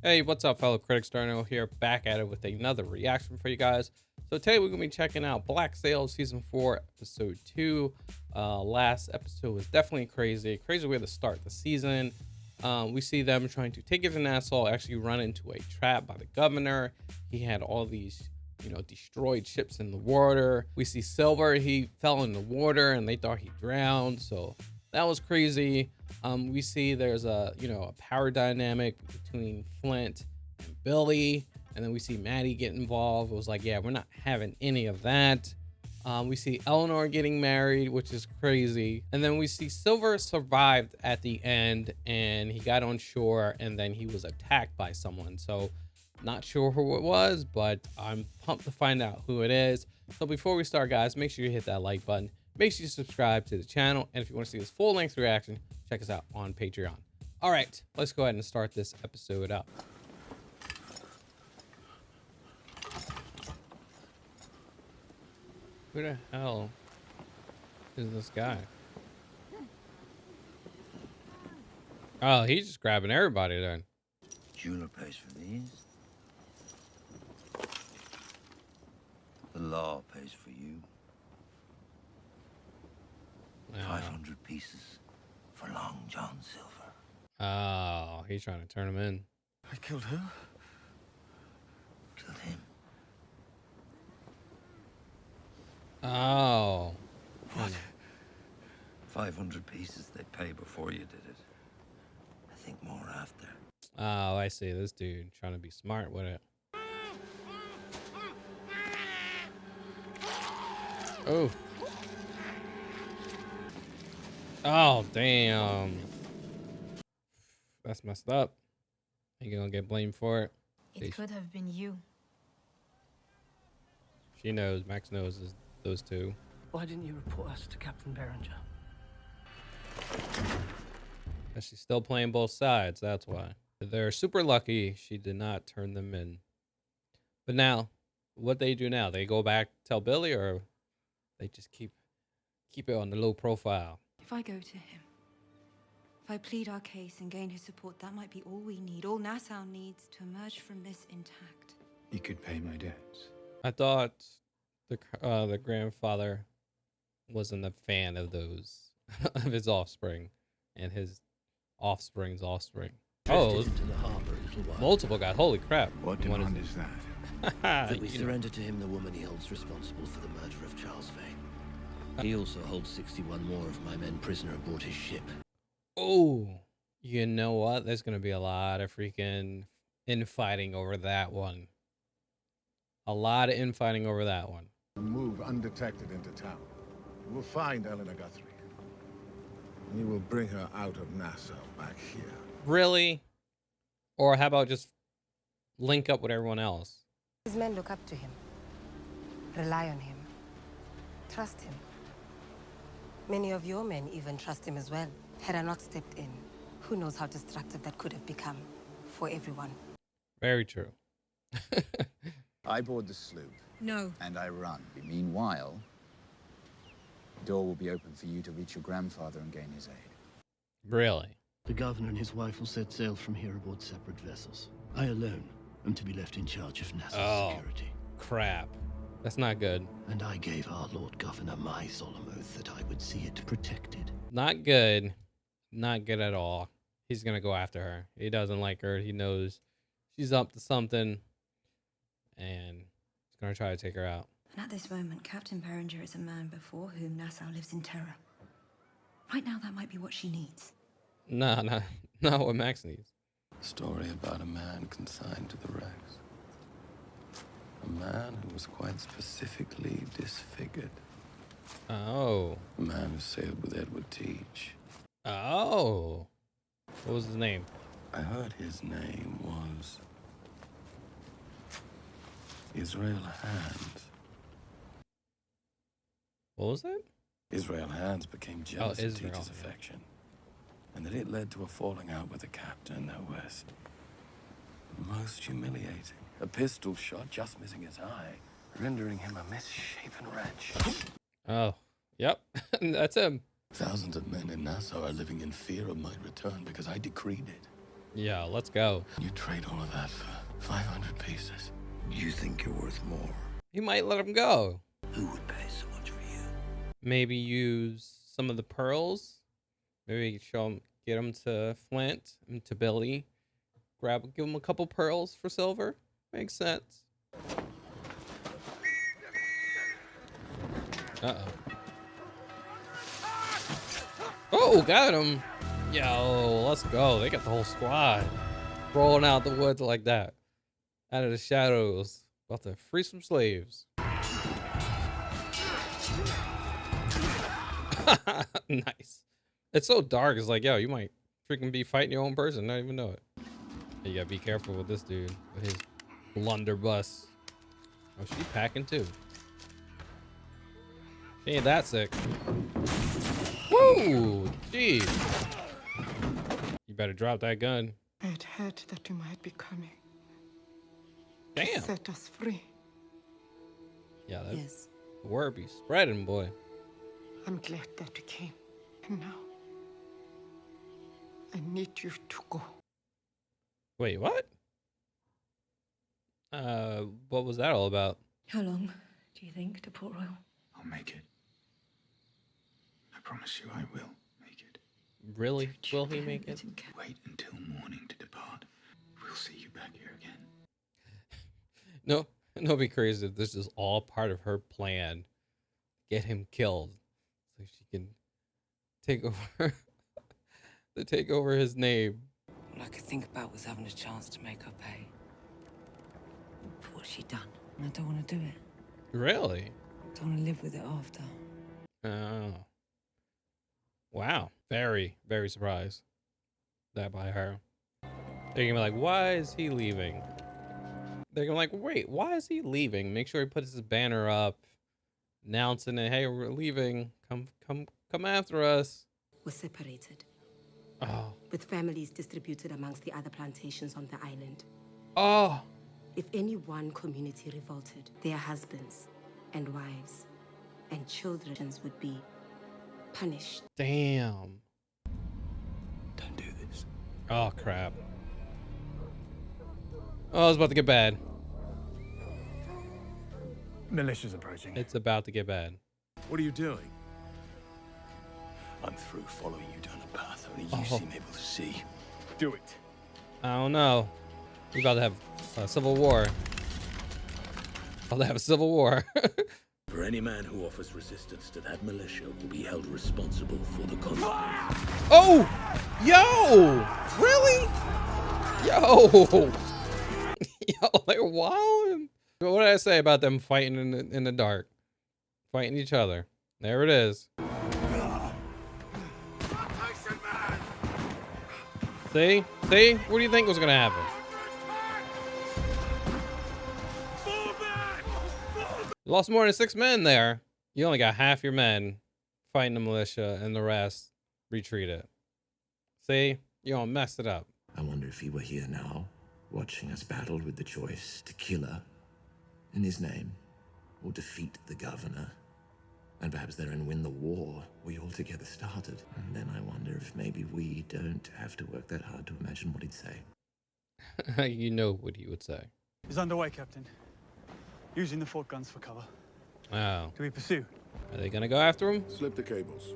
Hey, what's up, fellow critics? Darno here, back at it with another reaction for you guys. So today we're gonna be checking out Black Sail season 4, episode 2. Last episode was definitely crazy way to start the season. We see them trying to take it to Nassau, actually run into a trap by the governor. He had all these, destroyed ships in the water. We see Silver, he fell in the water and they thought he drowned. So that was crazy. We see there's a power dynamic between Flint and Billy, and then we see Maddie get involved. It was like, yeah, we're not having any of that. We see Eleanor getting married, which is crazy. And then we see Silver survived at the end and he got on shore and then he was attacked by someone. So not sure who it was, but I'm pumped to find out who it is. So before we start, guys, make sure you hit that like button. Make sure you subscribe to the channel. And if you want to see this full-length reaction, check us out on Patreon. All right, let's go ahead and start this episode up. Who the hell is this guy? Oh, he's just grabbing everybody then. Jeweler pays for these. The law pays for you. 500 pieces for Long John Silver. Oh, he's trying to turn him in. I killed who? Killed him. Oh. What? 500 pieces they pay before you did it. I think more after. Oh, I see. This dude trying to be smart with it. Oh. Oh, damn. That's messed up. You gonna get blamed for it? It could have been you. She knows. Max knows those two. Why didn't you report us to Captain Berenger? And she's still playing both sides. That's why. They're super lucky she did not turn them in. But now, what they do now? They go back, tell Billy, or they just keep it on the low profile? If I go to him, if I plead our case and gain his support, that might be all we need, all Nassau needs to emerge from this intact. You could pay my debts. I thought the grandfather wasn't a fan of those of his offspring and his offspring's offspring. Oh, Into the harbor a little while. multiple guys. Holy crap. What demand is that? That we surrender to him the woman he holds responsible for the murder of Charles Vane. He also holds 61 more of my men prisoner aboard his ship. Oh, you know what? There's going to be a lot of freaking infighting over that one. A lot of infighting over that one. Move undetected into town. You will find Eleanor Guthrie. And you will bring her out of Nassau back here. Really? Or how about just link up with everyone else? His men look up to him, rely on him, trust him. Many of your men even trust him as well. Had I not stepped in, who knows how destructive that could have become for everyone. Very true. I board the sloop. No. And I run. Meanwhile, the door will be open for you to reach your grandfather and gain his aid. Really? The governor and his wife will set sail from here aboard separate vessels. I alone am to be left in charge of Nassau's security. Crap. That's not good. And I gave our Lord Governor my solemn oath that I would see it protected. Not good. Not good at all. He's going to go after her. He doesn't like her. He knows she's up to something. And he's going to try to take her out. And at this moment, Captain Berenger is a man before whom Nassau lives in terror. Right now, that might be what she needs. No, not what Max needs. Story about a man consigned to the wrecks. A man who was quite specifically disfigured. Oh. A man who sailed with Edward Teach. Oh. What was his name? I heard his name was Israel Hands. What was that? Israel Hands became jealous of Israel, Teach's yeah. affection, and that it led to a falling out with the captain that was most humiliating. A pistol shot just missing his eye, rendering him a misshapen wretch. Oh, yep. That's him. Thousands of men in Nassau are living in fear of my return because I decreed it. Yeah, let's go. You trade all of that for 500 pieces. You think you're worth more? He might let him go. Who would pay so much for you? Maybe use some of the pearls. Maybe show him, get him to Flint and to Billy. Give him a couple pearls for silver. Makes sense. Uh-oh. Oh, got him. Yo, let's go. They got the whole squad rolling out the woods like that. Out of the shadows. About to free some slaves. Nice. It's so dark. It's like, yo, you might freaking be fighting your own person, not even know it. You gotta be careful with this dude with his blunderbuss. Oh, she's packing too. She ain't that sick. Woo! Gee. You better drop that gun. I had heard that you might be coming. Damn. Set us free. Yeah, that Yes. word be spreading, boy. I'm glad that we came. And now, I need you to go. Wait, what? What was that all about? How long do you think to Port Royal? I'll make it. I promise you I will make it. Really? Will he make it? Wait until morning to depart. We'll see you back here again. No, it'd be crazy if this is all part of her plan. Get him killed so she can take over to take over his name. All I could think about was having a chance to make her pay for what she'd done. And I don't want to do it. Really? I don't want to live with it after. Oh. Wow. Very, very surprised that by her. They're gonna be like, why is he leaving? They're gonna be like, wait, why is he leaving? Make sure he puts his banner up, announcing it, hey, we're leaving. Come after us. Was separated, Oh. with families distributed amongst the other plantations on the island. Oh. If any one community revolted, their husbands and wives and children would be punished. Damn. Don't do this. Oh, crap. Oh, it's about to get bad. Militia's approaching. It's about to get bad. What are you doing? I'm through following you down a path only you seem able to see. Do it. I don't know. We're about to have a civil war. About to have a civil war. For any man who offers resistance to that militia will be held responsible for the consequences. Oh! Yo! Really? Yo! Yo, they're wilding. What did I say about them fighting in the dark? Fighting each other. There it is. See? See? What do you think was gonna happen? You lost more than 6 men there. You only got half your men fighting the militia and the rest retreated. See? You all messed it up. I wonder if he were here now, watching us battle with the choice to kill her in his name, or defeat the governor, and perhaps therein win the war we all together started. And then I wonder if maybe we don't have to work that hard to imagine what he'd say. You know what he would say. It's underway, Captain. Using the fort guns for cover. Oh. Do we pursue? Are they gonna go after him? Slip the cables.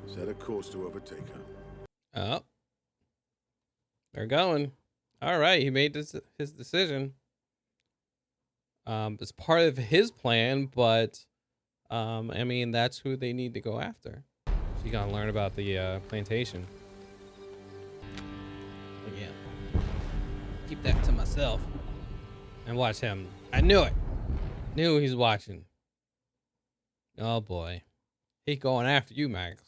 Set a course to overtake her. Oh. They're going. All right, he made his decision. It's part of his plan, but I mean, that's who they need to go after. So you gotta learn about the plantation. But yeah. Keep that to myself. And watch him. I knew it. Knew he's watching. Oh boy. He's going after you, Max.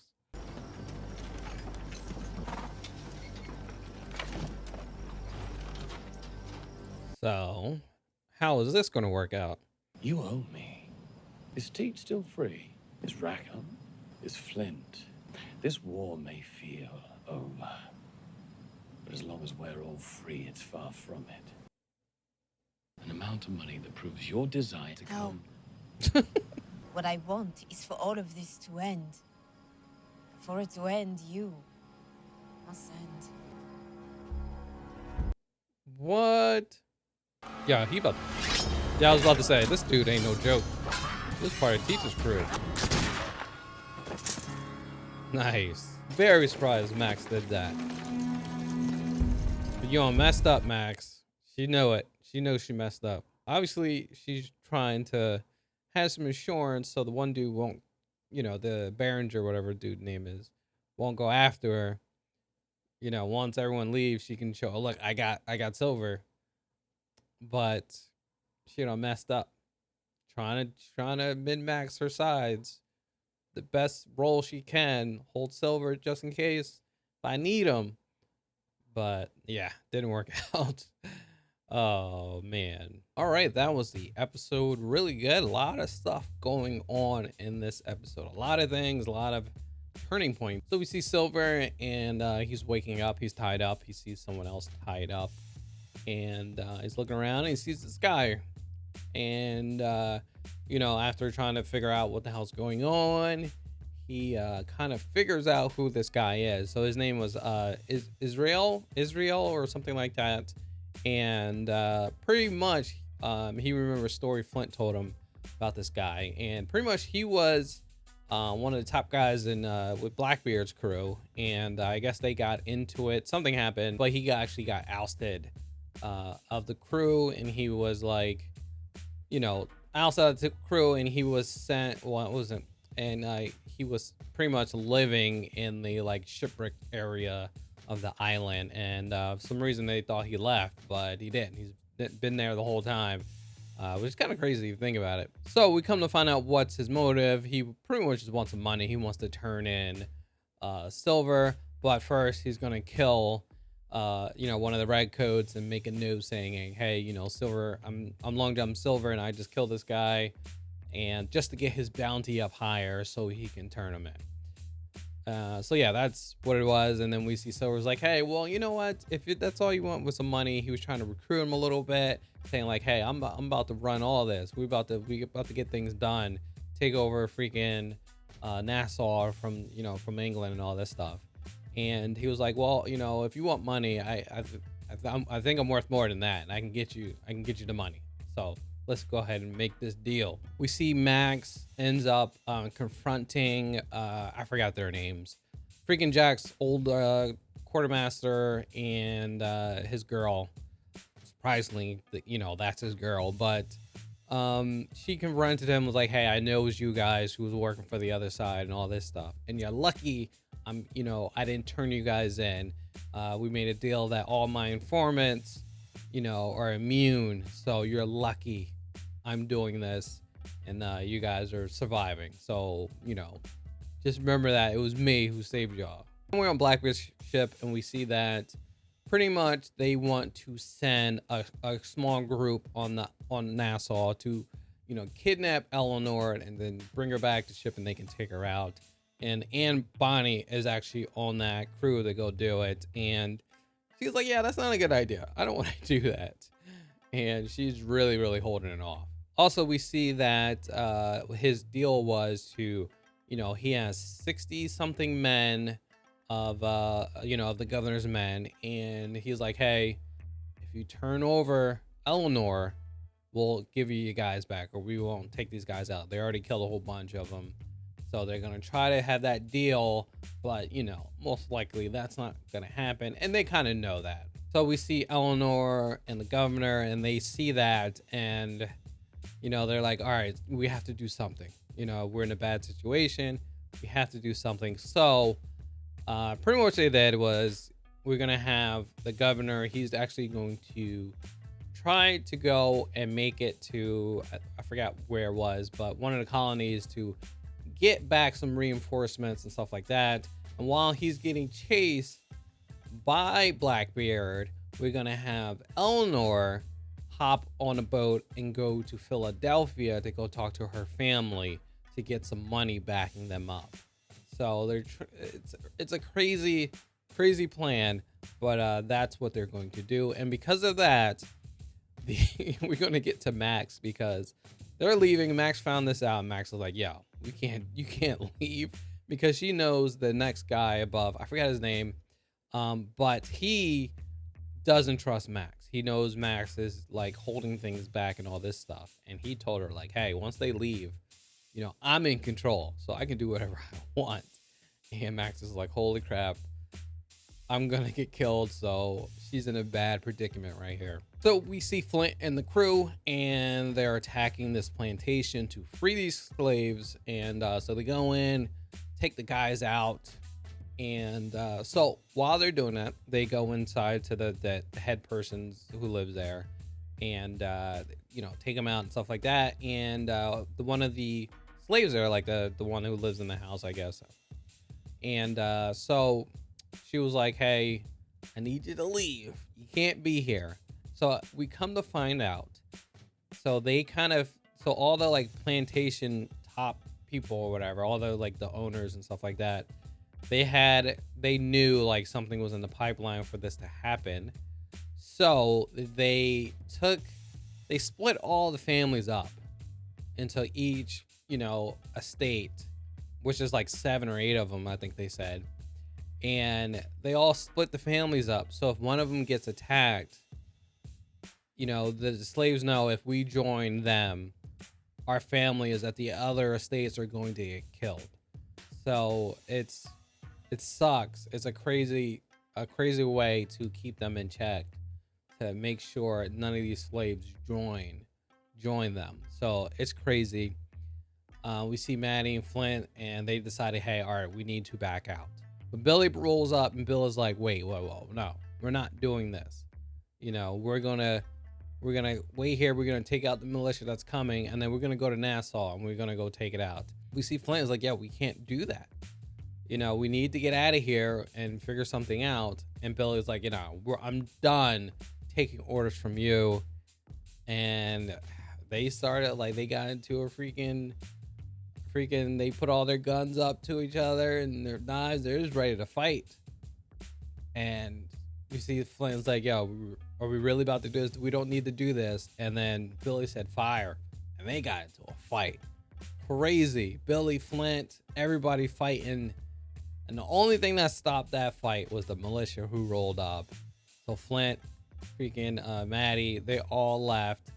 So, how is this going to work out? You owe me. Is Teat still free? Is Rackham? Is Flint? This war may feel over. But as long as we're all free, it's far from it. An amount of money that proves your desire to come. What I want is for all of this to end. For it to end, I'll send. What? Yeah, he about. Yeah, I was about to say this dude ain't no joke. This part of teacher's crew. Nice. Very surprised Max did that. But yo, messed up, Max. She know it. She knows she messed up. Obviously, she's trying to have some insurance so the one dude won't, you know, the Behringer, whatever dude name is, won't go after her. You know, once everyone leaves, she can show, oh, look, I got silver. But she, you know, messed up. Trying to min-max her sides. The best role she can, hold silver just in case if I need them. But yeah, didn't work out. Oh man. All right, that was the episode. Really good. A lot of stuff going on in this episode. A lot of things, a lot of turning points. So we see Silver and he's waking up. He's tied up. He sees someone else tied up. And he's looking around and he sees this guy. And you know, after trying to figure out what the hell's going on, he kind of figures out who this guy is. So his name was Israel or something like that. And pretty much he remembers a story Flint told him about this guy. And pretty much he was one of the top guys in with Blackbeard's crew. And I guess they got into it. Something happened, but he actually got ousted of the crew. And he was like, you know, outside of the crew, and he was sent, well, it wasn't, and he was pretty much living in the like shipwreck area of the island, and for some reason they thought he left, but he didn't. He's been there the whole time, which is kind of crazy if you think about it. So we come to find out what's his motive. He pretty much just wants some money. He wants to turn in Silver, but first he's gonna kill you know, one of the redcoats and make a note saying, hey, you know, Silver, I'm Long Jump Silver and I just killed this guy, and just to get his bounty up higher so he can turn him in. So yeah, that's what it was. And then we see Silver's like, hey, well, you know what, if that's all you want with some money. He was trying to recruit him a little bit, saying like, hey, I'm about to run all this. We about to get things done, take over freaking Nassau from, you know, from England and all this stuff. And he was like, well, you know, if you want money, I think I'm worth more than that, and I can get you the money. So let's go ahead and make this deal. We see Max ends up confronting I forgot their names, freaking Jack's old quartermaster and his girl. Surprisingly, you know, that's his girl, but she confronted him, was like, hey, I know it was you guys who was working for the other side and all this stuff, and you're lucky you know, I didn't turn you guys in. We made a deal that all my informants, you know, are immune. So you're lucky I'm doing this, and you guys are surviving. So, you know, just remember that it was me who saved y'all. We're on Blackbeard's ship, and we see that pretty much they want to send a small group on Nassau to, you know, kidnap Eleanor and then bring her back to ship, and they can take her out. And Bonnie is actually on that crew to go do it. And she's like, yeah, that's not a good idea. I don't want to do that. And she's really, really holding it off. Also, we see that his deal was to, you know, he has 60 something men of, you know, of the governor's men. And he's like, hey, if you turn over Eleanor, we'll give you guys back, or we won't take these guys out. They already killed a whole bunch of them. So they're going to try to have that deal, but, you know, most likely that's not going to happen. And they kind of know that. So we see Eleanor and the governor, and they see that, and, you know, they're like, all right, we have to do something. You know, we're in a bad situation. We have to do something. So pretty much what they did was, we're going to have the governor, he's actually going to try to go and make it to, I forgot where it was, but one of the colonies to get back some reinforcements and stuff like that. And while he's getting chased by Blackbeard, we're gonna have Eleanor hop on a boat and go to Philadelphia to go talk to her family to get some money backing them up. So it's a crazy plan, but that's what they're going to do. And because of that, we're gonna get to Max, because they're leaving. Max found this out. Max was like, yo, you can't leave, because she knows the next guy above, I forgot his name, But he doesn't trust Max. He knows Max is like holding things back and all this stuff. And he told her like, hey, once they leave, you know, I'm in control, so I can do whatever I want. And Max is like, holy crap, I'm gonna get killed. So she's in a bad predicament right here. So we see Flint and the crew, and they're attacking this plantation to free these slaves. And so they go in, take the guys out. And so while they're doing that, they go inside to the head persons who lives there, and you know, take them out and stuff like that. And the one of the slaves there, like the one who lives in the house, I guess. And so she was like, hey, I need you to leave. You can't be here. So we come to find out. So they kind of, so all the like plantation top people or whatever, all the like the owners and stuff like that, they knew like something was in the pipeline for this to happen. So they split all the families up into each, you know, estate, which is like 7 or 8 of them, I think they said. And they all split the families up. So if one of them gets attacked, you know, the slaves know if we join them, our family is that the other estates are going to get killed. So it sucks. It's a crazy way to keep them in check, to make sure none of these slaves join them. So it's crazy. We see Maddie and Flint, and they decided, hey, all right, we need to back out. But Billy rolls up, and Bill is like, wait, whoa, no, we're not doing this. You know, we're gonna wait here. We're gonna take out the militia that's coming, and then we're gonna go to Nassau, and we're gonna go take it out. We see Flint is like, yeah, we can't do that. You know, we need to get out of here and figure something out. And Billy's like, you know, I'm done taking orders from you. And they started, like, they got into a freaking, they put all their guns up to each other and their knives. They're just ready to fight. And you see Flint's like, yo, are we really about to do this? We don't need to do this. And then Billy said fire, and they got into a fight. Crazy. Billy, Flint, everybody fighting. And the only thing that stopped that fight was the militia who rolled up. So Flint, freaking Maddie, they all left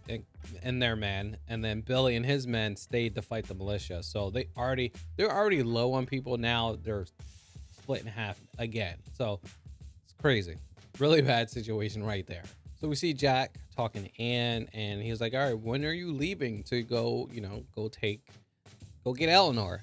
and their men, and then Billy and his men stayed to fight the militia. So they're already low on people. Now they're split in half again. So it's crazy. Really bad situation right there. So we see Jack talking to Anne, and he's like, all right, when are you leaving to go, you know, go get Eleanor?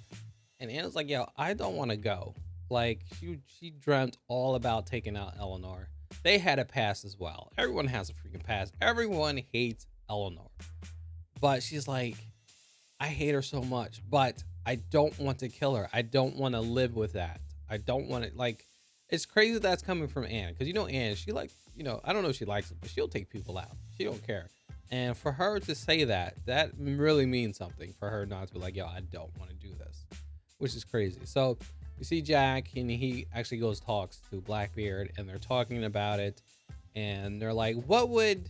And Anne's like, yo, I don't want to go. Like, she dreamt all about taking out Eleanor. They had a pass as well. Everyone has a freaking pass. Everyone hates Eleanor. But she's like, I hate her so much, but I don't want to kill her. I don't want to live with that. I don't want to, like, it's crazy that's coming from Anne. Because, you know, Anne, she like, you know, I don't know if she likes it, but she'll take people out. She don't care. And for her to say that really means something. For her not to be like, yo, I don't want to do this. Which is crazy. So you see Jack, and he actually talks to Blackbeard, and they're talking about it, and they're like, what would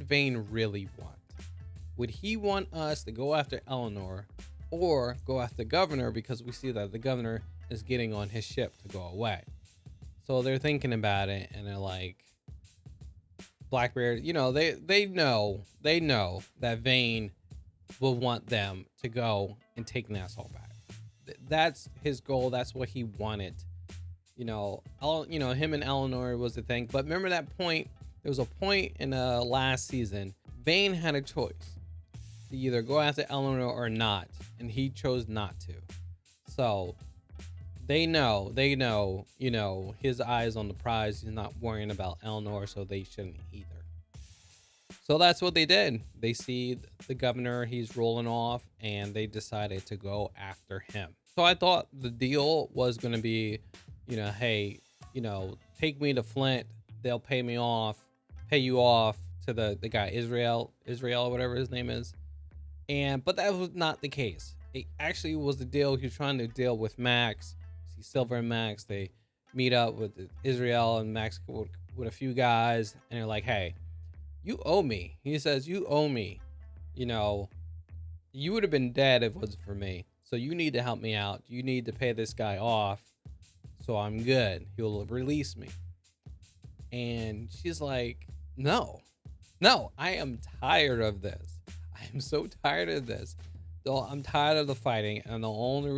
Vane really want? Would he want us to go after Eleanor or go after the governor, because we see that the governor is getting on his ship to go away? So they're thinking about it, and they're like, Blackbeard, you know, they know that Vane will want them to go and take Nassau back. That's his goal. That's what he wanted. You know, him and Eleanor was the thing. But remember that point? There was a point in last season. Vane had a choice to either go after Eleanor or not, and he chose not to. So they know, you know, his eyes on the prize. He's not worrying about Eleanor, so they shouldn't either. So that's what they did. They see the governor, he's rolling off, and they decided to go after him. So I thought the deal was going to be, you know, hey, you know, take me to Flint. They'll pay you off to the guy, Israel, or whatever his name is. But that was not the case. It actually was the deal. He was trying to deal with Max. See Silver and Max. They meet up with Israel and Max with a few guys, and they're like, hey, you owe me. He says, you owe me. You know, you would have been dead if it wasn't for me. So you need to help me out. You need to pay this guy off so I'm good. He'll release me. And she's like, no, I am tired of this. I am so tired of this. So I'm tired of the fighting. And the only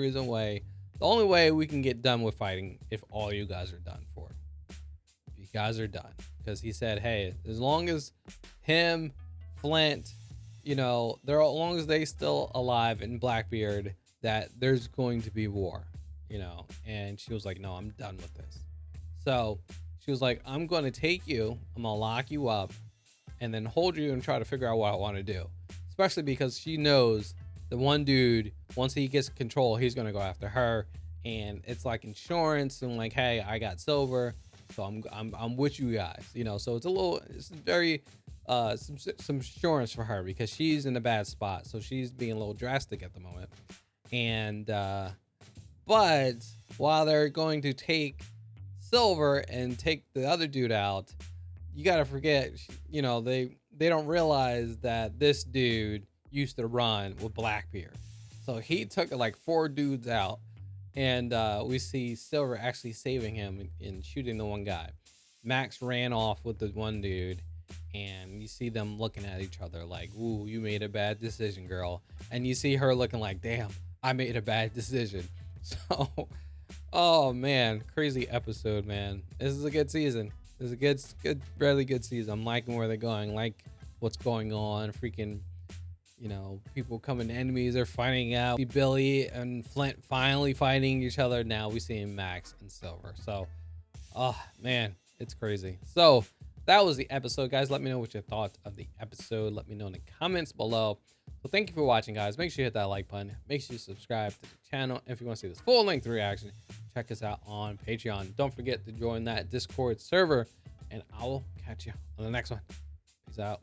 way we can get done with fighting if all you guys are done for. If you guys are done. Because he said, hey, as long as him, Flint, you know, as long as they still alive in Blackbeard, that there's going to be war, you know. And she was like, no, I'm done with this. So she was like, I'm going to take you, I'm going to lock you up, and then hold you and try to figure out what I want to do. Especially because she knows the one dude, once he gets control, he's going to go after her. And it's like insurance and like, hey, I got silver, so I'm with you guys, you know. So it's very some insurance for her because she's in a bad spot. So she's being a little drastic at the moment. And but while they're going to take silver and take the other dude out, you gotta forget, you know, they don't realize that this dude used to run with Blackbeard. So he took like 4 dudes out. And we see Silver actually saving him and shooting the one guy. Max ran off with the one dude, and you see them looking at each other like, ooh, you made a bad decision, girl. And you see her looking like, damn, I made a bad decision. So, oh man, crazy episode, man. This is a good season. This is a good, really good season. I'm liking where they're going, like what's going on. Freaking, you know, people coming, enemies are finding out. Billy and Flint finally fighting each other. Now we see Max and Silver. So, oh man, it's crazy. So that was the episode, guys. Let me know what you thought of the episode. Let me know in the comments below. So thank you for watching, guys. Make sure you hit that like button. Make sure you subscribe to the channel. If you want to see this full length reaction, check us out on Patreon. Don't forget to join that Discord server, and I will catch you on the next one. Peace out.